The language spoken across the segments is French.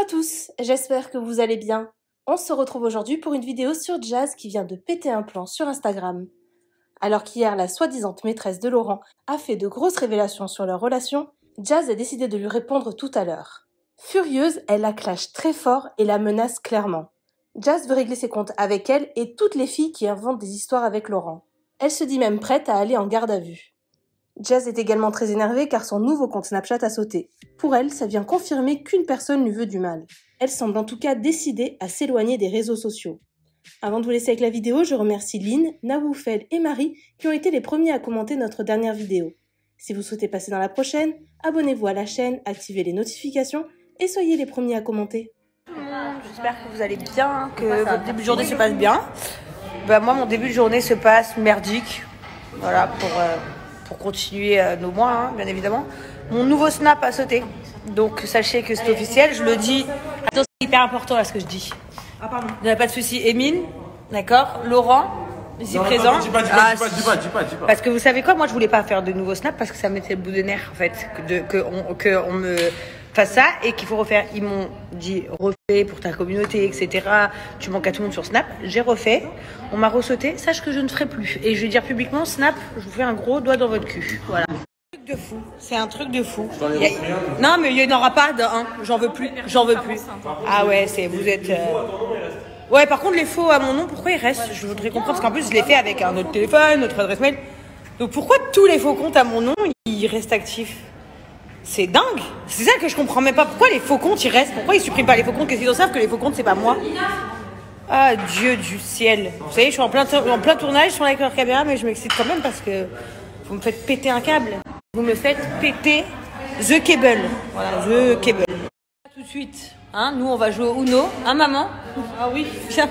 tous, j'espère que vous allez bien. On se retrouve aujourd'hui pour une vidéo sur Jazz qui vient de péter un plan sur Instagram. Alors qu'hier, la soi-disant maîtresse de Laurent a fait de grosses révélations sur leur relation, Jazz a décidé de lui répondre tout à l'heure. Furieuse, elle la clash très fort et la menace clairement. Jazz veut régler ses comptes avec elle et toutes les filles qui inventent des histoires avec Laurent. Elle se dit même prête à aller en garde à vue. Jazz est également très énervée car son nouveau compte Snapchat a sauté. Pour elle, ça vient confirmer qu'une personne lui veut du mal. Elle semble en tout cas décidée à s'éloigner des réseaux sociaux. Avant de vous laisser avec la vidéo, je remercie Lynn, Nawoufel et Marie qui ont été les premiers à commenter notre dernière vidéo. Si vous souhaitez passer dans la prochaine, abonnez-vous à la chaîne, activez les notifications et soyez les premiers à commenter. J'espère que vous allez bien, que votre début de journée se passe bien. Moi, mon début de journée se passe merdique. Voilà, pour continuer nos mois, hein, bien évidemment. Mon nouveau Snap a sauté. Donc, sachez que c'est officiel. Je le dis. Attention, c'est hyper important là ce que je dis. Ah, pardon. Il n'y a pas de souci. Emine, d'accord. Laurent, ici présent. Dis pas. Parce que vous savez quoi, moi, je voulais pas faire de nouveau Snap parce que ça me mettait le bout de nerfs, en fait. Qu'on me fasse ça et qu'il faut refaire. Ils m'ont dit refais pour ta communauté, etc. Tu manques à tout le monde sur Snap. J'ai refait. On m'a ressauté. Sache que je ne ferai plus. Et je vais dire publiquement, Snap, je vous fais un gros doigt dans votre cul. Voilà. De fou, c'est un truc de fou. Non, mais il n'y en aura pas d'un. J'en veux plus. Ah ouais, vous êtes. Ouais, par contre, les faux à mon nom, pourquoi ils restent? Je voudrais comprendre parce qu'en plus, je l'ai fait avec un autre téléphone, notre adresse mail. Donc pourquoi tous les faux comptes à mon nom, ils restent actifs? C'est dingue. C'est ça que je comprends même pas. Pourquoi les faux comptes, ils restent? Pourquoi ils suppriment pas les faux comptes? Qu'est-ce qu'ils en savent que les faux comptes, c'est pas moi? Ah, Dieu du ciel. Vous savez, je suis en plein tournage sur la caméra, mais je m'excite quand même parce que vous me faites péter un câble. Vous me faites péter the cable. Voilà, the cable. Tout de suite, hein, nous on va jouer au Uno, hein maman? Ah oui, tiens.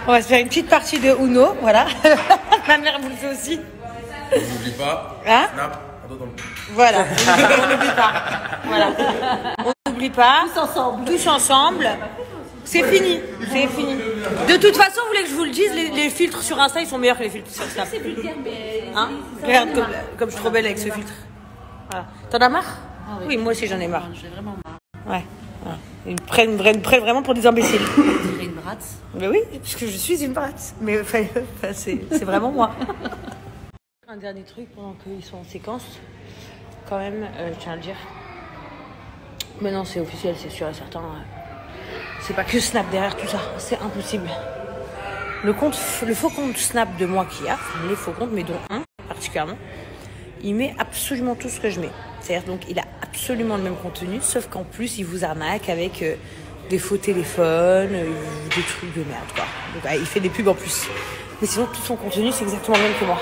On va se faire une petite partie de Uno, voilà. Ma mère vous le fait aussi. On n'oublie pas. Hein? Snap. Voilà, on n'oublie pas. Voilà. On n'oublie pas. Tous ensemble. C'est fini. De toute façon, vous voulez que je vous le dise, les filtres sur Insta, ils sont meilleurs que les filtres sur Snap. C'est vulgaire, mais... Hein? Regarde comme je suis trop belle avec ce filtre. Voilà. T'en as marre? Ah, oui, moi aussi j'en ai marre. J'ai vraiment marre. Ouais. Ils me prennent vraiment pour des imbéciles. On dirait une brate. Mais oui, parce que je suis une brate. Mais c'est vraiment moi. Un dernier truc pendant qu'ils sont en séquence. Quand même, je tiens à le dire. Mais non, c'est officiel, c'est sûr et certain. C'est pas que Snap derrière tout ça, c'est impossible. Le faux compte Snap de moi qu'il y a, les faux comptes, mais dont un particulièrement, il met absolument tout ce que je mets. C'est-à-dire donc il a absolument le même contenu, sauf qu'en plus il vous arnaque avec des faux téléphones, des trucs de merde quoi. Donc il fait des pubs en plus. Mais sinon tout son contenu c'est exactement le même que moi.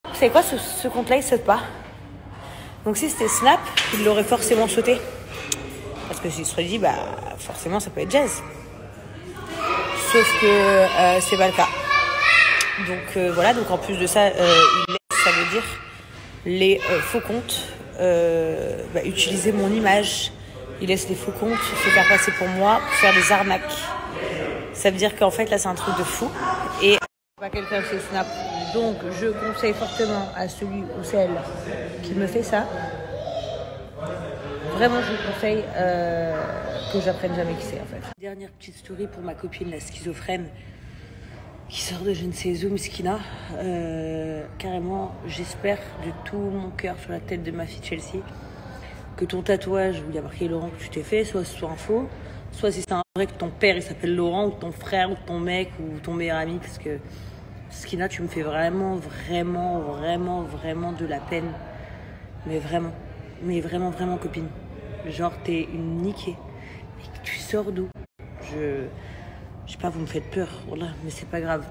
Vous savez quoi, ce compte-là il saute pas. Donc si c'était Snap, il l'aurait forcément sauté. Parce que je me serais dit, forcément, ça peut être Jazz. Sauf que c'est pas le cas. Donc voilà, donc en plus de ça, il laisse, ça veut dire, les faux comptes utiliser mon image. Il laisse les faux comptes se faire passer pour moi, pour faire des arnaques. Ça veut dire qu'en fait, là, c'est un truc de fou. Et pas quelqu'un chez Snap. Donc, je conseille fortement à celui ou celle qui me fait ça. Vraiment, je vous conseille que j'apprenne jamais qui c'est en fait. Dernière petite story pour ma copine, la schizophrène, qui sort de je ne sais où, Miskina. Carrément, j'espère de tout mon cœur sur la tête de ma fille Chelsea que ton tatouage où il y a marqué Laurent que tu t'es fait, soit ce soit un faux, soit si c'est un vrai que ton père il s'appelle Laurent, ou ton frère, ou ton mec, ou ton meilleur ami, parce que Skina, tu me fais vraiment de la peine. Mais vraiment copine. Genre t'es une niquée. Mais tu sors d'où? Je sais pas, vous me faites peur, voilà, mais c'est pas grave.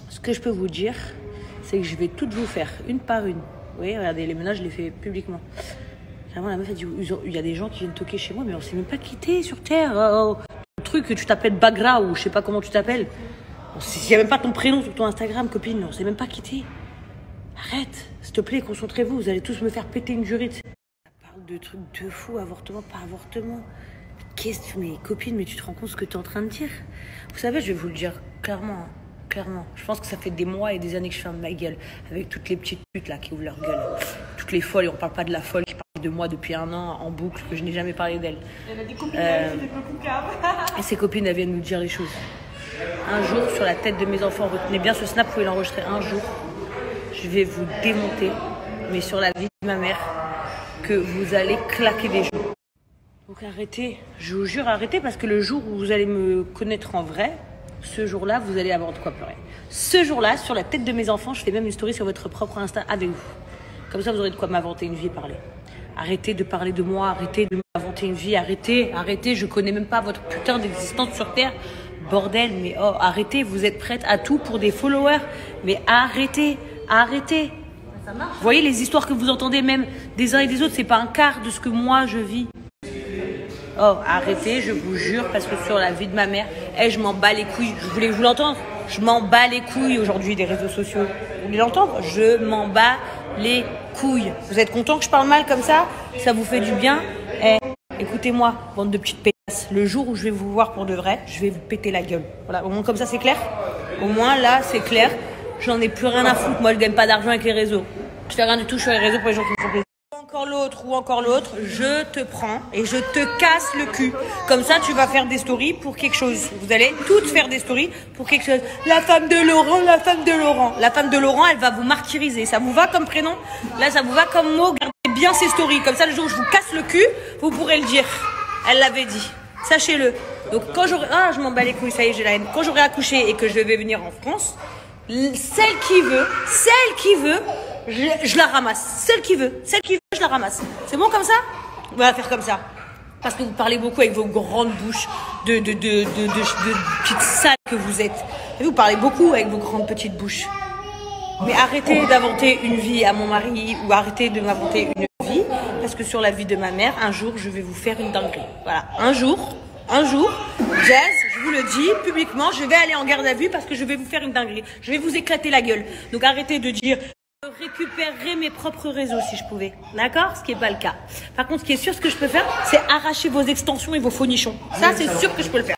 Ce que je peux vous dire, c'est que je vais toutes vous faire, une par une. Vous voyez, regardez, les ménages, je les fais publiquement. Vraiment, la meuf a dit, il y a des gens qui viennent toquer chez moi, mais on s'est même pas quitté sur Terre. Le truc que tu t'appelles Bagra, ou je sais pas comment tu t'appelles. Il y a même pas ton prénom sur ton Instagram, copine, on s'est même pas quitté. Arrête, s'il te plaît, concentrez-vous, vous allez tous me faire péter une jurite. De trucs de fou, avortement, pas avortement. Mais copine, mais tu te rends compte ce que tu es en train de dire? Vous savez, je vais vous le dire clairement, clairement. Je pense que ça fait des mois et des années que je ferme ma gueule avec toutes les petites putes là qui ouvrent leur gueule. Toutes les folles, et on parle pas de la folle qui parle de moi depuis 1 an en boucle, que je n'ai jamais parlé d'elle. Elle a des copines, Et ses copines, elles viennent nous dire les choses. Un jour, sur la tête de mes enfants, retenez bien ce snap, vous pouvez l'enregistrer. Un jour, je vais vous démonter, mais sur la vie de ma mère, que vous allez claquer des joues. Donc arrêtez, je vous jure, arrêtez, parce que le jour où vous allez me connaître en vrai, ce jour-là, vous allez avoir de quoi pleurer. Ce jour-là, sur la tête de mes enfants, je fais même une story sur votre propre Insta avec vous. Comme ça, vous aurez de quoi m'inventer une vie et parler. Arrêtez de parler de moi, arrêtez de m'inventer une vie, arrêtez, je connais même pas votre putain d'existence sur Terre. Bordel, mais oh, arrêtez, vous êtes prête à tout pour des followers. Mais arrêtez. Ça marche. Vous voyez les histoires que vous entendez même des uns et des autres, c'est pas un quart de ce que moi je vis. Oh, arrêtez, je vous jure, parce que sur la vie de ma mère, je m'en bats les couilles. Je voulais que vous l'entendre. Je m'en bats les couilles aujourd'hui des réseaux sociaux. Vous voulez l'entendre? Je m'en bats les couilles. Vous êtes content que je parle mal comme ça? Ça vous fait du bien? Écoutez-moi, bande de petites pétasses. Le jour où je vais vous voir pour de vrai, je vais vous péter la gueule. Voilà, au moins comme ça c'est clair. Au moins là c'est clair. J'en ai plus rien à foutre. Moi je gagne pas d'argent avec les réseaux. Je fais rien du tout sur les réseaux pour les gens qui me font plaisir. Encore l'autre, je te prends et je te casse le cul. Comme ça, tu vas faire des stories pour quelque chose. Vous allez toutes faire des stories pour quelque chose. La femme de Laurent. La femme de Laurent, elle va vous martyriser. Ça vous va comme prénom? Là, ça vous va comme mot? Gardez bien ces stories. Comme ça, le jour où je vous casse le cul, vous pourrez le dire. Elle l'avait dit. Sachez-le. Donc, quand j'aurai... Ah, je m'en bats les couilles, ça y est, j'ai la haine. Quand j'aurai accouché et que je vais venir en France, celle qui veut, je la ramasse. Celle qui veut, je la ramasse. C'est bon comme ça? On va faire comme ça. Parce que vous parlez beaucoup avec vos grandes bouches de petites salles que vous êtes. Et vous parlez beaucoup avec vos grandes petites bouches. Mais arrêtez d'inventer une vie à mon mari ou arrêtez de m'inventer une vie. Parce que sur la vie de ma mère, un jour, je vais vous faire une dinguerie. Voilà, un jour, Jazz, je vous le dis publiquement, je vais aller en garde à vue parce que je vais vous faire une dinguerie. Je vais vous éclater la gueule. Donc arrêtez de dire... Je récupérerais mes propres réseaux si je pouvais. D'accord? Ce qui n'est pas le cas. Par contre, ce qui est sûr, ce que je peux faire, c'est arracher vos extensions et vos faux nichons. Ça, c'est sûr que je peux le faire.